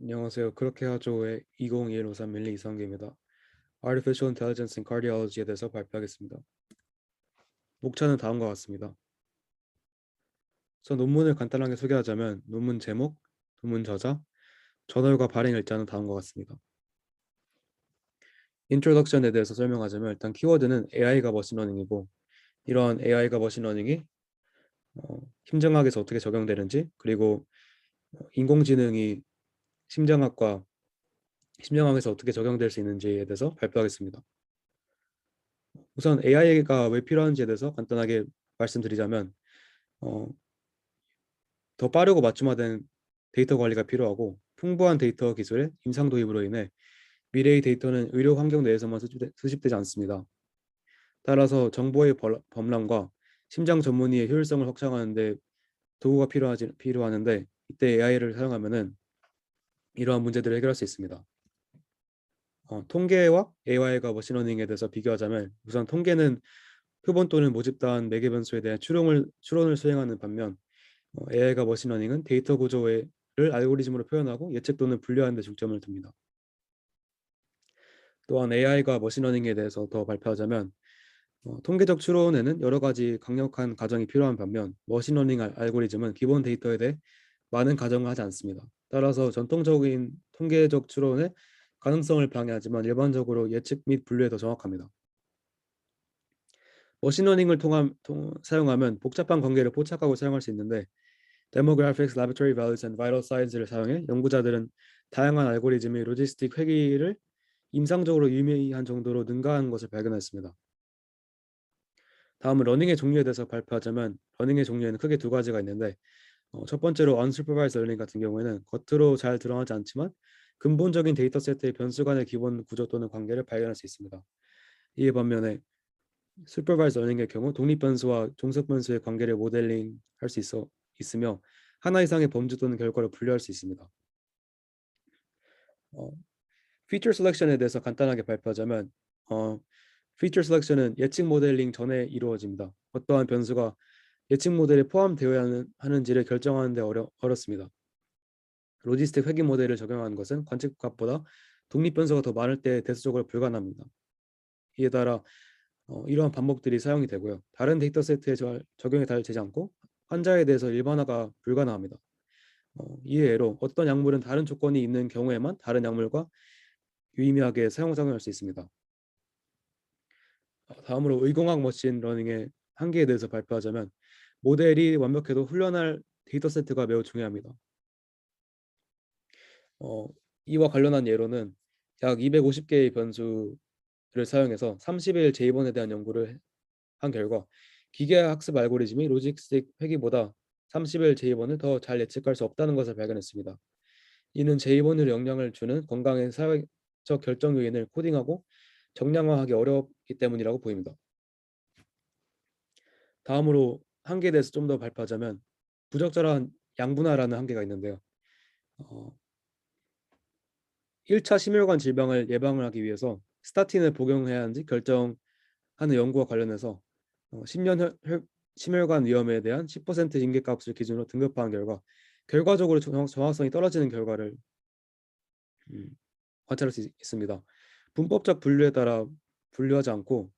안녕하세요. 그렇게 하죠의 202153 밀리 이상기입니다. Artificial Intelligence in Cardiology에 대해서 발표하겠습니다. 목차는 다음과 같습니다. 우선 논문을 간단하게 소개하자면 논문 제목, 논문 저자, 저널과 발행 일자는 다음과 같습니다. 인트로덕션에 대해서 설명하자면 일단 키워드는 AI가 머신러닝이고 이러한 AI가 머신러닝이 심장학에서 어떻게 적용되는지 그리고 인공지능이 심장학과 심장학에서 어떻게 적용될 수 있는지에 대해서 발표하겠습니다. 우선 AI가 왜 필요한지에 대해서 간단하게 말씀드리자면 어, 더 빠르고 맞춤화된 데이터 관리가 필요하고 풍부한 데이터 기술의 임상 도입으로 인해 미래의 데이터는 의료 환경 내에서만 수집되지 않습니다. 따라서 정보의 범람과 심장 전문의의 효율성을 확장하는 데 도구가 필요하는데 이때 AI를 사용하면은 이러한 문제들을 해결할 수 있습니다. 통계와 AI가 머신러닝에 대해서 비교하자면 우선 통계는 표본 또는 모집단 매개 변수에 대한 추론을 수행하는 반면 AI가 머신러닝은 데이터 구조를 알고리즘으로 표현하고 예측 또는 분류하는 데 중점을 둡니다. 또한 AI가 머신러닝에 대해서 더 발표하자면 통계적 추론에는 여러 가지 강력한 가정이 필요한 반면 머신러닝 알고리즘은 기본 데이터에 대해 많은 가정을 하지 않습니다. 따라서 전통적인 통계적 추론의 가능성을 방해하지만 일반적으로 예측 및 분류에 더 정확합니다. 머신러닝을 사용하면 복잡한 관계를 포착하고 사용할 수 있는데 Demographics, Laboratory Values and Vital Signs를 사용해 연구자들은 다양한 알고리즘의 로지스틱 회귀를 임상적으로 유의미한 정도로 능가한 것을 발견했습니다. 다음은 러닝의 종류에 대해서 발표하자면 러닝의 종류에는 크게 두 가지가 있는데 첫 번째로 Unsupervised Learning 같은 경우에는 겉으로 잘 드러나지 않지만 근본적인 데이터셋의 변수 간의 기본 구조 또는 관계를 발견할 수 있습니다. 이에 반면에 Supervised Learning의 경우 독립 변수와 종속 변수의 관계를 모델링할 수 있으며 하나 이상의 범주 또는 결과를 분류할 수 있습니다. 어, Feature Selection에 대해서 간단하게 발표하자면 Feature Selection은 예측 모델링 전에 이루어집니다. 어떠한 변수가 예측 모델에 포함되어야 하는지를 결정하는 데 어렵습니다. 로지스틱 회귀 모델을 적용하는 것은 관측값보다 독립 변수가 더 많을 때 대수적으로 불가능합니다. 이에 따라 이러한 반복들이 사용이 되고요. 다른 데이터세트에 적용이 되지 않고 환자에 대해서 일반화가 불가능합니다. 이의 예로 어떤 약물은 다른 조건이 있는 경우에만 다른 약물과 유의미하게 상용작용할 수 있습니다. 다음으로 의공학 머신러닝의 한계에 대해서 발표하자면 모델이 완벽해도 훈련할 데이터세트가 매우 중요합니다. 이와 관련한 예로는 약 250개의 변수를 사용해서 30일 재입원에 대한 연구를 한 결과 기계학습 알고리즘이 로직스틱 회귀보다 30일 재입원을 더 잘 예측할 수 없다는 것을 발견했습니다. 이는 재입원으로 영향을 주는 건강의 사회적 결정 요인을 코딩하고 정량화하기 어렵기 때문이라고 보입니다. 다음으로 한계에 대해서 좀 더 발표하자면 부적절한 양분화라는 한계가 있는데요. 어, 1차 심혈관 질병을 예방을 하기 위해서 스타틴을 복용해야 하는지 결정하는 연구와 관련해서 10년 심혈관 위험에 대한 10% 인계값을 기준으로 등급화한 결과 결과적으로 정확성이 떨어지는 결과를 음, 관찰할 수 있습니다. 분법적 분류에 따라 분류하지 않고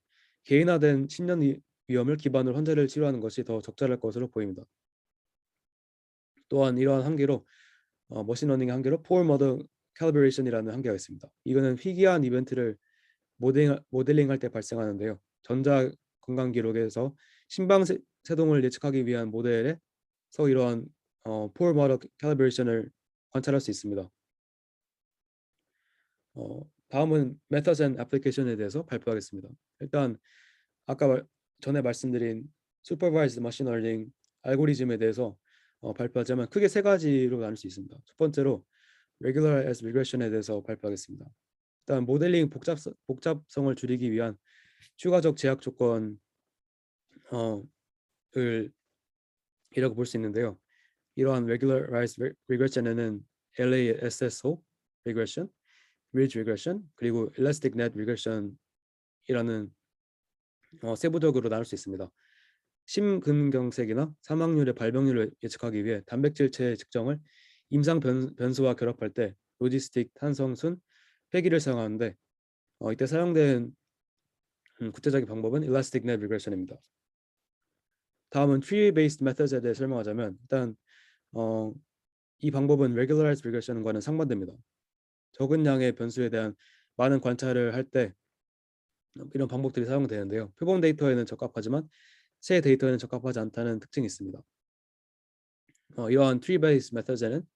개인화된 10년 위험을 기반으로 환자를 치료하는 것이 더 적절할 것으로 보입니다. 또한 이러한 한계로 머신러닝의 한계로 Poor Model Calibration이라는 한계가 있습니다. 이거는 희귀한 이벤트를 모델링할 때 발생하는데요. 전자 건강 기록에서 심방 세동을 예측하기 위한 모델에서 이러한 Poor Model Calibration을 관찰할 수 있습니다. 다음은 Methods and Application에 대해서 발표하겠습니다. 일단 아까 전에 말씀드린 Supervised Machine Learning 알고리즘에 대해서 발표하자면 크게 세 가지로 나눌 수 있습니다. 첫 번째로 Regularized Regression에 대해서 발표하겠습니다. 일단 모델링 복잡성을 줄이기 위한 추가적 제약 조건을 이라고 볼 수 있는데요. 이러한 Regularized Regression에는 LASSO Regression, Ridge Regression, 그리고 Elastic Net Regression이라는 세부적으로 나눌 수 있습니다. 심근경색이나 사망률의 발병률을 예측하기 위해 단백질체 측정을 임상 변수와 결합할 때 로지스틱, 탄성순, 회귀를 사용하는데 이때 사용된 구체적인 방법은 Elastic Net Regression입니다. 다음은 Tree-based Methods에 대해 설명하자면 일단 이 방법은 Regularized Regression과는 상반됩니다. 적은 양의 변수에 대한 많은 관찰을 할 때 이런 방법들이 사용되는데요. 표본 데이터에는 적합하지만 새 데이터에는 적합하지 않다는 특징이 있습니다. 이러한 Tree-based Methods에는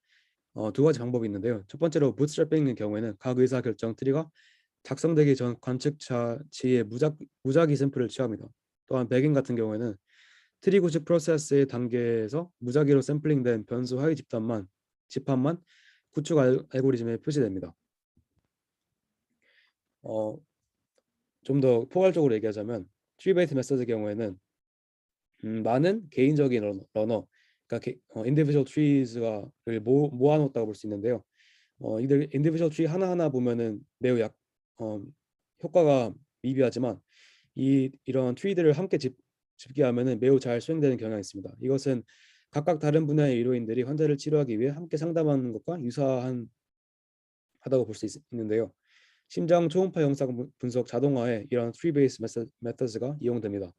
두 가지 방법이 있는데요. 첫 번째로 Bootstrapping의 경우에는 각 의사결정 트리가 작성되기 전 관측자치의 무작위 샘플을 취합니다. 또한 백인 같은 경우에는 트리 구축 프로세스의 단계에서 무작위로 샘플링된 변수 하위 집합만 구축 알고리즘에 표시됩니다. 좀 더 포괄적으로 얘기하자면 트리 베이스 메서드 경우에는 많은 개인적인 러너, 그러니까 인디비주얼 트리즈를 모아놓았다고 볼 수 있는데요. 이들 인디비주얼 트리 하나하나 보면은 매우 효과가 미비하지만 이런 트리들을 함께 집게 하면은 매우 잘 수행되는 경향이 있습니다. 이것은 각각 다른 분야의 의료인들이 환자를 치료하기 위해 함께 상담하는 것과 유사하다고 볼 수 있는데요. 심장 초음파 영상 분석 자동화에 이런 트리 베이스 메서드가 이용됩니다.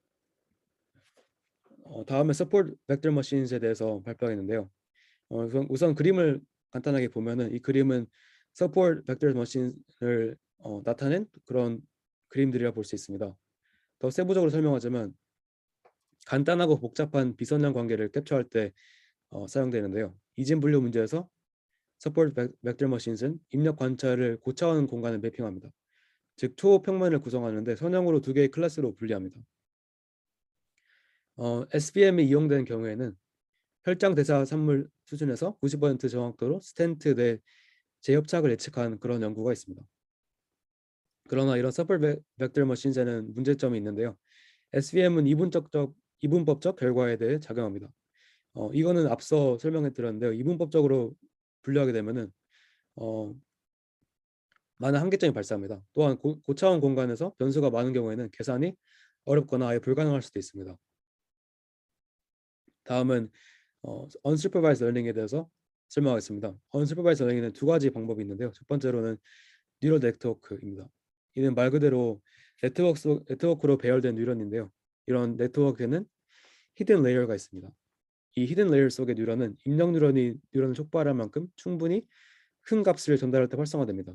다음에 서포트 벡터 머신에 대해서 발표하겠는데요. 우선 그림을 간단하게 보면은 이 그림은 서포트 벡터 머신을 나타낸 그런 그림들이라 볼 수 있습니다. 더 세부적으로 설명하자면 간단하고 복잡한 비선형 관계를 캡처할 때 사용되는데요. 이진 분류 문제에서 서포트 벡터 머신은 입력 관찰을 고차원 공간에 매핑합니다. 즉 초평면을 구성하는데 선형으로 두 개의 클래스로 분리합니다. SVM이 이용되는 경우에는 혈장 대사 산물 수준에서 90% 정확도로 스텐트 내 재협착을 예측한 그런 연구가 있습니다. 그러나 이런 서포트 벡터 머신에는 문제점이 있는데요. SVM은 이분법적 결과에 대해 작용합니다. 이거는 앞서 설명해 드렸는데요. 이분법적으로 분류하게 되면은 많은 한계점이 발생합니다. 또한 고차원 공간에서 변수가 많은 경우에는 계산이 어렵거나 아예 불가능할 수도 있습니다. 다음은 unsupervised learning에 대해서 설명하겠습니다. unsupervised learning에는 두 가지 방법이 있는데요. 첫 번째로는 뉴럴 네트워크입니다. 이는 말 그대로 네트워크로 배열된 뉴런인데요. 이런 네트워크에는 히든 레이어가 있습니다. 이 히든 레이어 속의 뉴런은 입력 뉴런을 촉발할 만큼 충분히 큰 값을 전달할 때 활성화됩니다.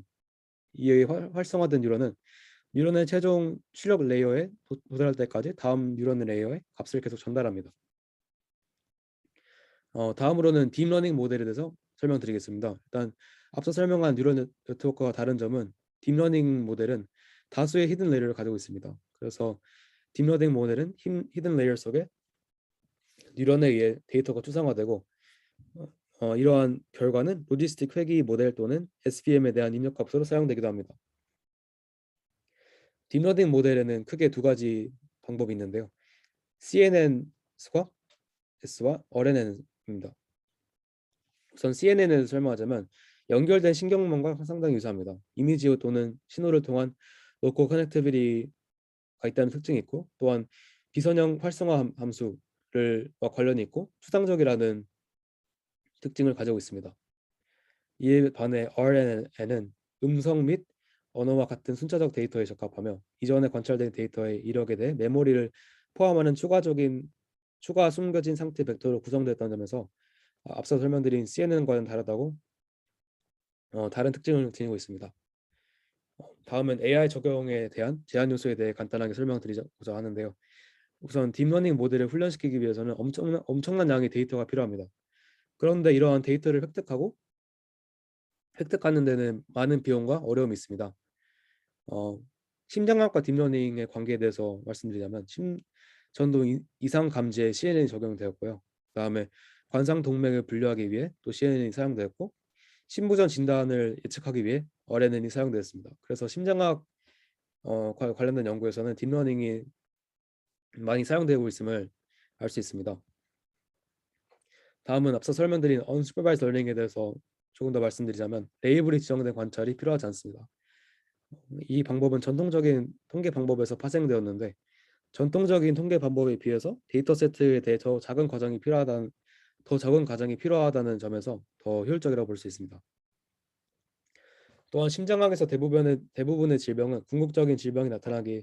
이 활성화된 뉴런은 뉴런의 최종 출력 레이어에 도달할 때까지 다음 뉴런 레이어에 값을 계속 전달합니다. 다음으로는 딥러닝 모델에 대해서 설명드리겠습니다. 일단 앞서 설명한 뉴럴 네트워크와 다른 점은 딥러닝 모델은 다수의 히든 레이어를 가지고 있습니다. 그래서 딥러닝 모델은 히든 레이어 속에 뉴런에 의해 데이터가 추상화되고 이러한 결과는 로지스틱 회귀 모델 또는 SVM에 대한 입력 값으로 사용되기도 합니다. 딥러닝 모델에는 크게 두 가지 방법이 있는데요. CNN과 RNN입니다. 우선 CNN을 설명하자면 연결된 신경망과 상당히 유사합니다. 이미지 또는 신호를 통한 로컬 커넥티비티가 있다는 특징이 있고 또한 비선형 활성화 함수와 관련이 있고 추상적이라는 특징을 가지고 있습니다. 이에 반해 RNN은 음성 및 언어와 같은 순차적 데이터에 적합하며 이전에 관찰된 데이터의 이력에 대해 메모리를 포함하는 추가 숨겨진 상태 벡터로 구성되었다는 점에서 앞서 설명드린 CNN과는 다르다고 다른 특징을 지니고 있습니다. 다음은 AI 적용에 대한 제한 요소에 대해 간단하게 설명드리고자 하는데요. 우선 딥러닝 모델을 훈련시키기 위해서는 엄청난 양의 데이터가 필요합니다. 그런데 이러한 데이터를 획득하는 데는 많은 비용과 어려움이 있습니다. 심장학과 딥러닝의 관계에 대해서 말씀드리자면 전도 이상 감지에 CNN이 적용되었고요. 그다음에 관상 동맥을 분류하기 위해 또 CNN이 사용되었고 심부전 진단을 예측하기 위해 RNN이 사용되었습니다. 그래서 심장학 관련된 연구에서는 딥러닝이 많이 사용되고 있음을 알 수 있습니다. 다음은 앞서 설명드린 unsupervised learning에 대해서 조금 더 말씀드리자면 레이블이 지정된 관찰이 필요하지 않습니다. 이 방법은 전통적인 통계 방법에서 파생되었는데 전통적인 통계 방법에 비해서 데이터 세트에 대해 더 작은 과정이 필요하다는 점에서 더 효율적이라고 볼 수 있습니다. 또한 심장학에서 대부분의 질병은 궁극적인 질병이 나타나기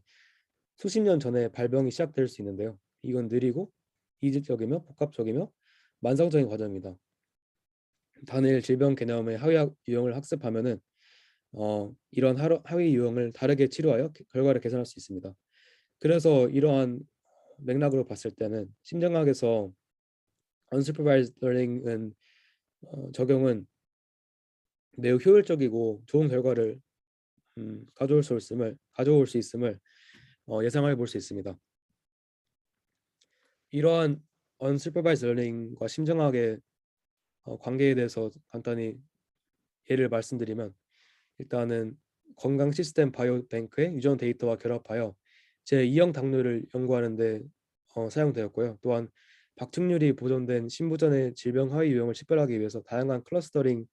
수십 년 전에 발병이 시작될 수 있는데요. 이건 느리고 이질적이며 복합적이며 만성적인 과정입니다. 단일 질병 개념의 하위 유형을 학습하면은 이런 하위 유형을 다르게 치료하여 결과를 개선할 수 있습니다. 그래서 이러한 맥락으로 봤을 때는 심장학에서 unsupervised learning은 적용은 매우 효율적이고 좋은 결과를 가져올 수 있음을 예상해 볼 수 있습니다. 이러한 unsupervised learning과 심장학의 관계에 대해서 간단히 예를 말씀드리면, 일단은 건강 시스템 바이오뱅크의 유전 데이터와 결합하여 제2형 당뇨를 연구하는 데 사용되었고요. 또한 박충률이 보존된 신부전의 질병 하위 유형을 식별하기 위해서 다양한 클러스터링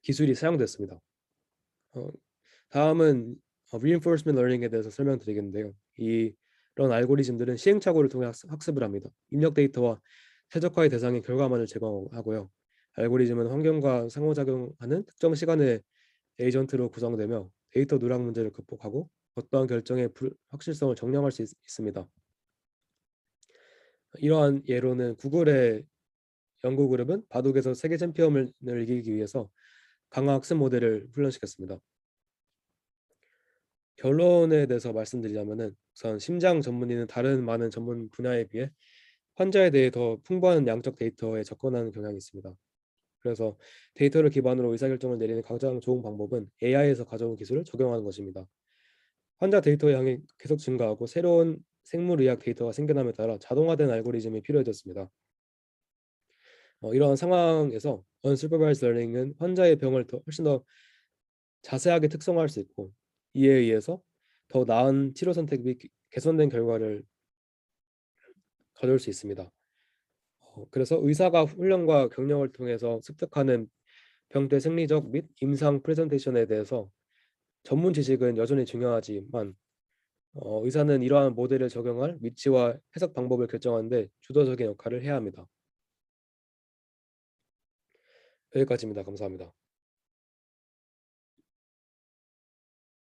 기술이 사용됐습니다. 어, 다음은 reinforcement learning에 대해서 설명드리겠는데요. 이런 알고리즘들은 시행착오를 통해 학습을 합니다. 입력 데이터와 최적화의 대상의 결과만을 제공하고요. 알고리즘은 환경과 상호작용하는 특정 시간의 에이전트로 구성되며 데이터 누락 문제를 극복하고 어떠한 결정의 확실성을 정량할 수 있습니다. 이러한 예로는 구글의 연구 그룹은 바둑에서 세계 챔피언을 이기기 위해서 강화 학습 모델을 훈련시켰습니다. 결론에 대해서 말씀드리자면은, 우선 심장 전문의는 다른 많은 전문 분야에 비해 환자에 대해 더 풍부한 양적 데이터에 접근하는 경향이 있습니다. 그래서 데이터를 기반으로 의사결정을 내리는 가장 좋은 방법은 AI에서 가져온 기술을 적용하는 것입니다. 환자 데이터 양이 계속 증가하고 새로운 생물의학 데이터가 생겨남에 따라 자동화된 알고리즘이 필요해졌습니다. 이러한 상황에서 unsupervised learning은 환자의 병을 훨씬 더 자세하게 특성화할 수 있고, 이에 의해서 더 나은 치료 선택 및 개선된 결과를 가져올 수 있습니다. 그래서 의사가 훈련과 경력을 통해서 습득하는 병대 생리적 및 임상 프레젠테이션에 대해서 전문 지식은 여전히 중요하지만, 의사는 이러한 모델을 적용할 위치와 해석 방법을 결정하는 데 주도적인 역할을 해야 합니다. 여기까지입니다. 감사합니다.